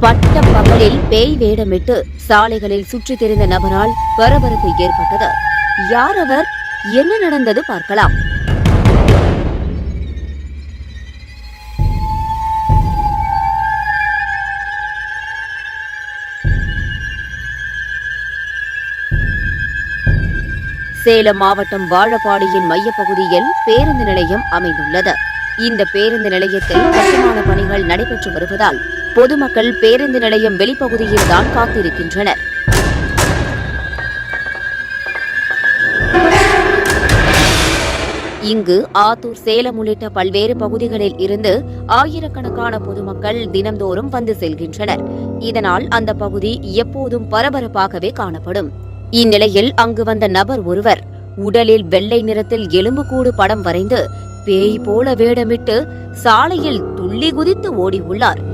பட்ட பகலில் பேய் வேடமிட்டு சாலைகளில் சுற்றித் திரிந்த நபரால் பரபரப்பு ஏற்பட்டது. யார் அவர்? என்ன நடந்தது பார்க்கலாம். சேலம் மாவட்டம் வாழப்பாடியின் மையப்பகுதியில் பேருந்து நிலையம் அமைந்துள்ளது. இந்த பேருந்து நிலையத்தில் கட்டுமான பணிகள் நடைபெற்று வருவதால் பொதுமக்கள் பேருந்து நிலையம் வெளிப்பகுதியில்தான் காத்திருக்கின்றனர். இங்கு ஆத்தூர், சேலம் உள்ளிட்ட பல்வேறு பகுதிகளில் இருந்து ஆயிரக்கணக்கான பொதுமக்கள் தினந்தோறும் வந்து செல்கின்றனர். இதனால் அந்த பகுதி எப்போதும் பரபரப்பாகவே காணப்படும். இந்நிலையில் அங்கு வந்த நபர் ஒருவர் உடலில் வெள்ளை நிறத்தில் எலும்புக்கூடு படம் வரைந்து பேய் போல வேடமிட்டு சாலையில் துள்ளி குதித்து ஓடி உள்ளார்.